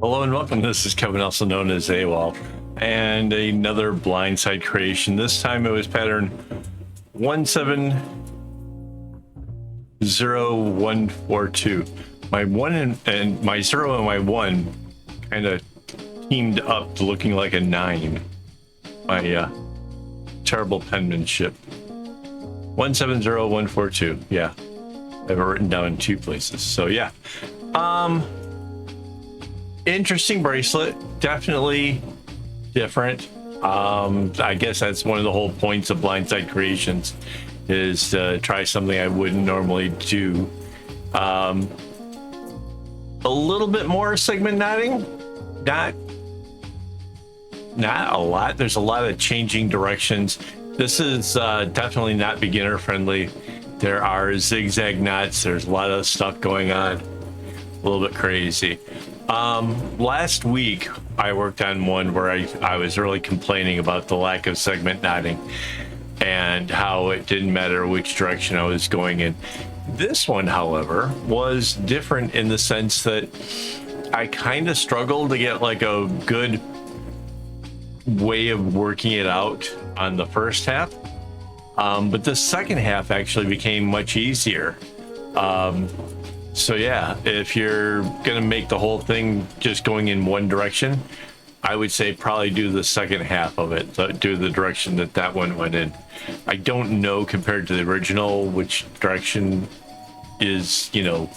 Hello and welcome. This is Kevin, also known as AWOL, and another Blindside creation. This time it was pattern 170142. My one and my 0 and my 1 kind of teamed up to looking like a 9. My terrible penmanship. 170142. Yeah, I have it written down in 2 places. So yeah. Interesting bracelet, definitely different. I guess that's one of the whole points of Blindside creations, is to try something I wouldn't normally do. A little bit more segment knotting, not a lot. There's a lot of changing directions. This is definitely not beginner friendly. There are zigzag knots. There's a lot of stuff going on, a little bit crazy. Last week I worked on one where I was really complaining about the lack of segment knotting and how it didn't matter which direction I was going in. This one, however, was different in the sense that I kind of struggled to get like a good way of working it out on the first half, but the second half actually became much easier. So yeah, if you're gonna make the whole thing just going in one direction, I would say probably do the second half of it, do the direction that one went in. I don't know compared to the original which direction is, you know,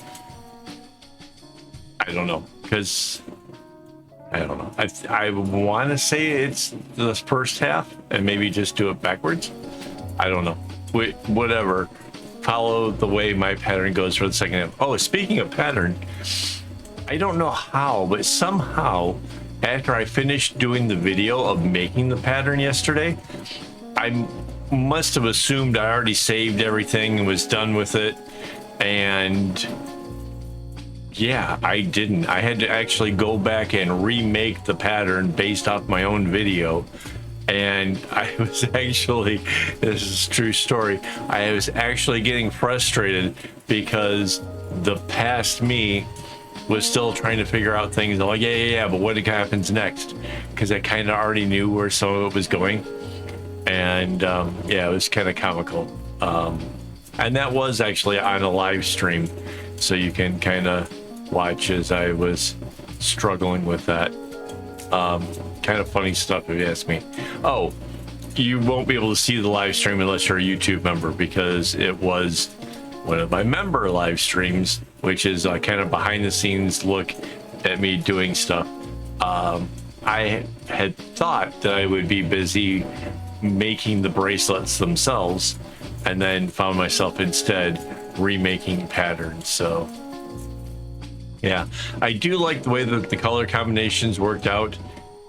I don't know, because I don't know. I want to say it's the first half and maybe just do it backwards. I don't know. Whatever. Follow the way my pattern goes for the second half. Oh, speaking of pattern, I don't know how, but somehow after I finished doing the video of making the pattern yesterday, I must have assumed I already saved everything and was done with it. And yeah, I didn't. I had to actually go back and remake the pattern based off my own video. And I was actually, this is a true story, I was actually getting frustrated because the past me was still trying to figure out things. I'm like, yeah, but what happens next? Because I kind of already knew where some of it was going. And yeah, it was kind of comical. And that was actually on a live stream, so you can kind of watch as I was struggling with that. Kind of funny stuff if you ask me. Oh, you won't be able to see the live stream unless you're a YouTube member, because it was one of my member live streams, which is a kind of behind the scenes look at me doing stuff. I had thought that I would be busy making the bracelets themselves, and then found myself instead remaking patterns. So yeah, I do like the way that the color combinations worked out.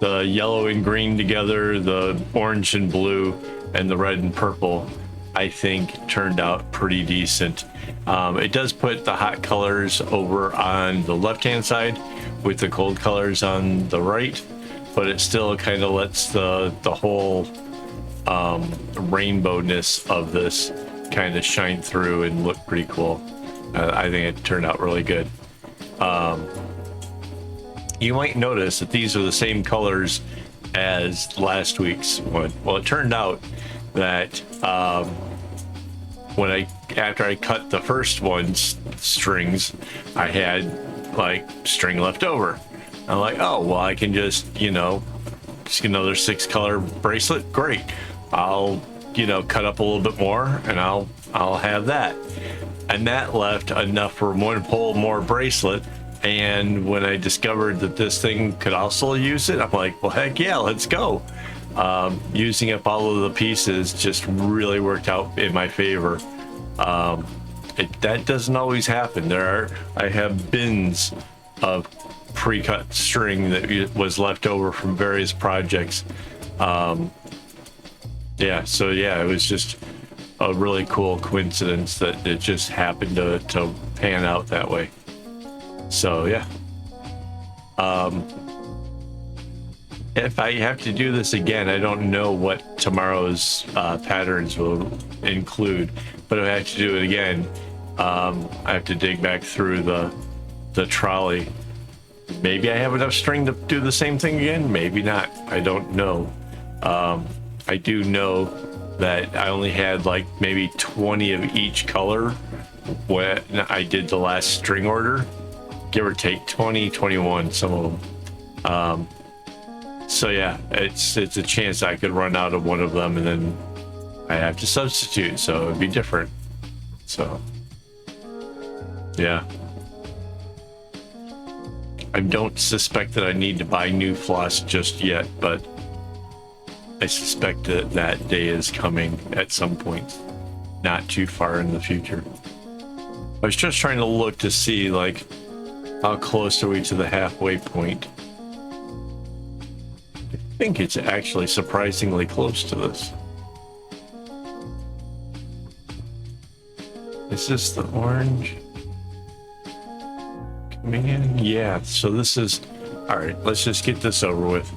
The yellow and green together, the orange and blue, and the red and purple, I think turned out pretty decent. It does put the hot colors over on the left-hand side with the cold colors on the right, but it still kind of lets the whole rainbowness of this kind of shine through and look pretty cool. I think it turned out really good. You might notice that these are the same colors as last week's one. Well, it turned out that after I cut the first one's strings, I had like string left over. I'm like, oh well, I can just, you know, just get another 6-color bracelet. Great. I'll, you know, cut up a little bit more and I'll have that. And that left enough for one to pull more bracelet. And when I discovered that this thing could also use it, I'm like, well, heck yeah, let's go. Using up all of the pieces just really worked out in my favor. That doesn't always happen. I have bins of pre-cut string that was left over from various projects. Yeah, so yeah, it was just a really cool coincidence that it just happened to pan out that way. So yeah, if I have to do this again, I don't know what tomorrow's patterns will include, but if I have to do it again, I have to dig back through the trolley Maybe I have enough string to do the same thing again, maybe not. I don't know. I do know that I only had like maybe 20 of each color when I did the last string order, give or take 20, 21, some of them. So yeah, it's a chance I could run out of one of them and then I have to substitute, so it'd be different. So yeah, I don't suspect that I need to buy new floss just yet, but I suspect that that day is coming at some point, not too far in the future. I was just trying to look to see like how close are we to the halfway point. I think it's actually surprisingly close to this. Is this the orange coming in? Yeah, so this is, all right, let's just get this over with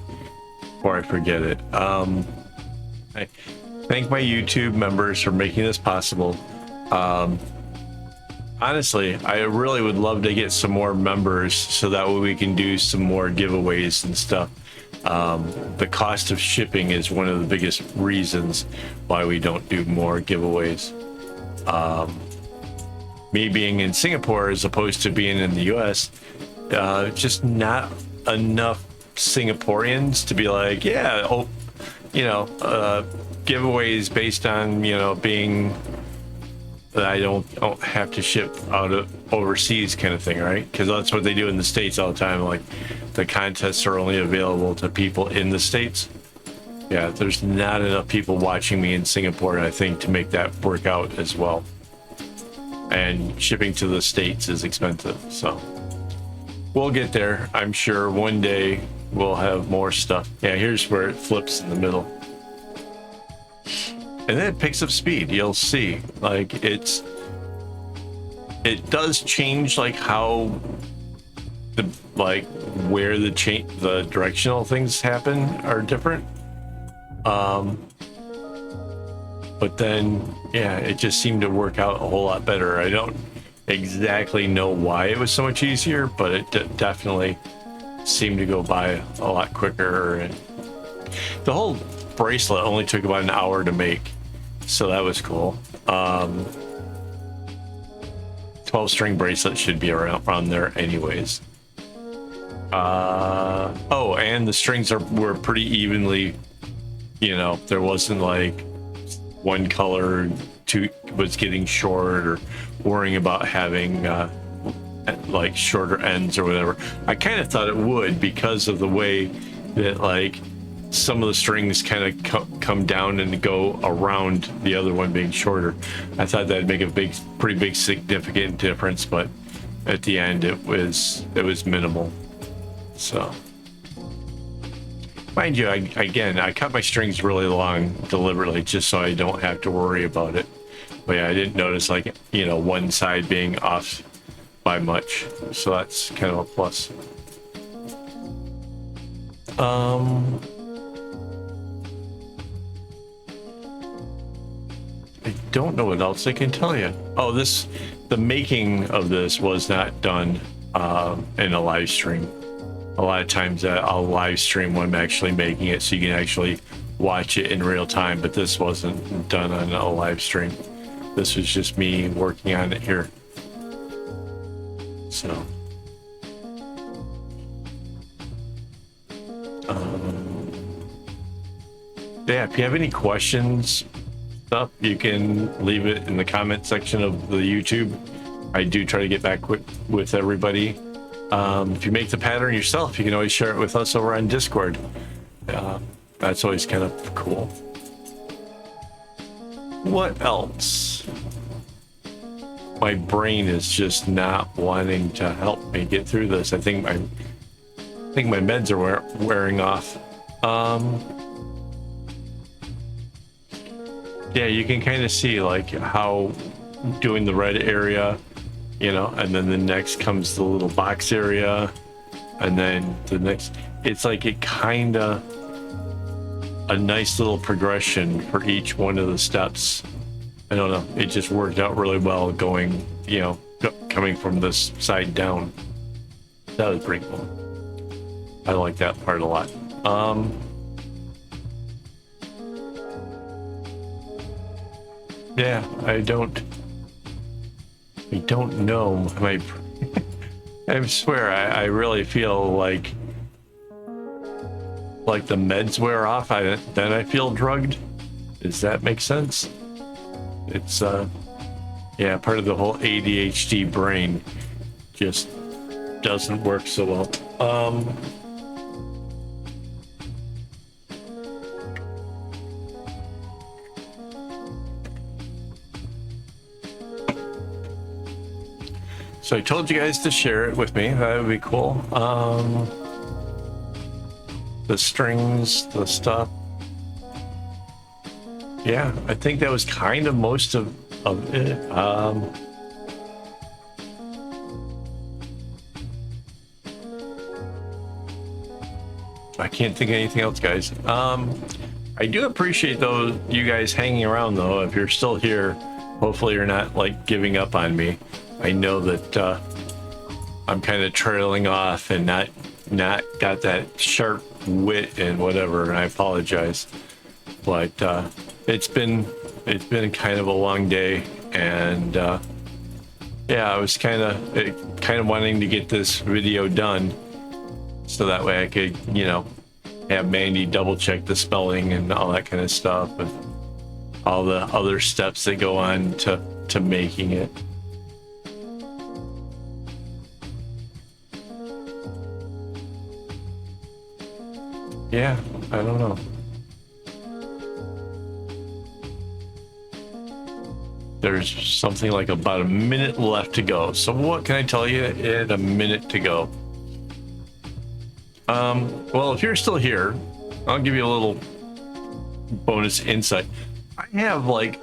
before I forget it. I thank my YouTube members for making this possible. Honestly, I really would love to get some more members so that way we can do some more giveaways and stuff. The cost of shipping is one of the biggest reasons why we don't do more giveaways. Me being in Singapore as opposed to being in the US, just not enough Singaporeans to be like, yeah, oh, you know, giveaways based on, you know, being that I don't have to ship out of overseas kind of thing, right? Because that's what they do in the States all the time. Like the contests are only available to people in the States. Yeah, there's not enough people watching me in Singapore, I think, to make that work out as well. And shipping to the States is expensive, so we'll get there. I'm sure one day we'll have more stuff. Yeah, here's where it flips in the middle. And then it picks up speed. You'll see, like it does change like how the like where the directional things happen are different. But then yeah, it just seemed to work out a whole lot better. I don't exactly know why it was so much easier, but it definitely seemed to go by a lot quicker. And the whole bracelet only took about an hour to make, so that was cool. 12 string bracelet should be around there anyways. Oh, and the strings were pretty evenly, you know, there wasn't like one color was getting short or worrying about having like shorter ends or whatever. I kind of thought it would because of the way that like some of the strings kind of come down and go around the other one being shorter. I thought that'd make a pretty big significant difference, but at the end it was minimal. So mind you, I cut my strings really long deliberately just so I don't have to worry about it. But yeah, I didn't notice like, you know, one side being off by much, so that's kind of a plus. I don't know what else I can tell you. Oh, the making of this was not done in a live stream. A lot of times I'll live stream when I'm actually making it so you can actually watch it in real time, but this wasn't done on a live stream. This was just me working on it here. So yeah, if you have any questions, stuff, you can leave it in the comment section of the YouTube. I do try to get back with everybody. If you make the pattern yourself, you can always share it with us over on Discord. That's always kind of cool. What else? My brain is just not wanting to help me get through this. I think my meds are wearing off. Yeah, you can kind of see like how doing the red area, you know, and then the next comes the little box area, and then the next, it's like it kind of a nice little progression for each one of the steps. I don't know, it just worked out really well going, you know, coming from this side down. That was pretty cool. I like that part a lot. Yeah, I don't know. I swear, I really feel like the meds wear off, then I feel drugged. Does that make sense? It's yeah, part of the whole ADHD brain just doesn't work so well. So I told you guys to share it with me. That would be cool. The strings, the stuff. Yeah, I think that was kind of most of it. I can't think of anything else, guys. I do appreciate though you guys hanging around though. If you're still here, hopefully you're not like giving up on me. I know that I'm kind of trailing off and not got that sharp wit and whatever, and I apologize. But it's been kind of a long day, and yeah, I was kind of wanting to get this video done so that way I could, you know, have Mandy double check the spelling and all that kind of stuff, and all the other steps that go on to making it. Yeah, I don't know. There's something like about a minute left to go. So what can I tell you at a minute to go? Well, if you're still here, I'll give you a little bonus insight. I have like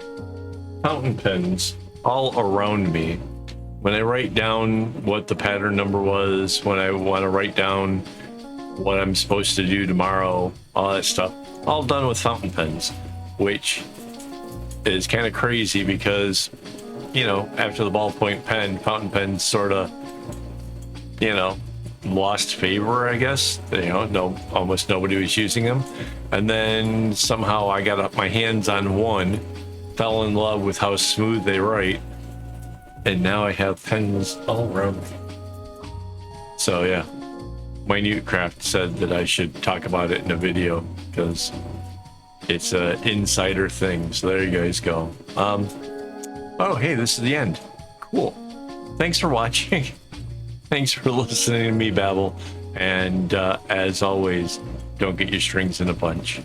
fountain pens all around me. When I write down what the pattern number was, when I want to write down what I'm supposed to do tomorrow, all that stuff, all done with fountain pens, which is kind of crazy because, you know, after the ballpoint pen, fountain pens sort of, you know, lost favor, I guess. You know, almost nobody was using them. And then somehow I got my hands on one, fell in love with how smooth they write, and now I have pens all around me. So yeah, Minute Craft said that I should talk about it in a video because it's an insider thing. So there you guys go. Oh, hey, this is the end. Cool. Thanks for watching. Thanks for listening to me babble. And as always, don't get your strings in a bunch.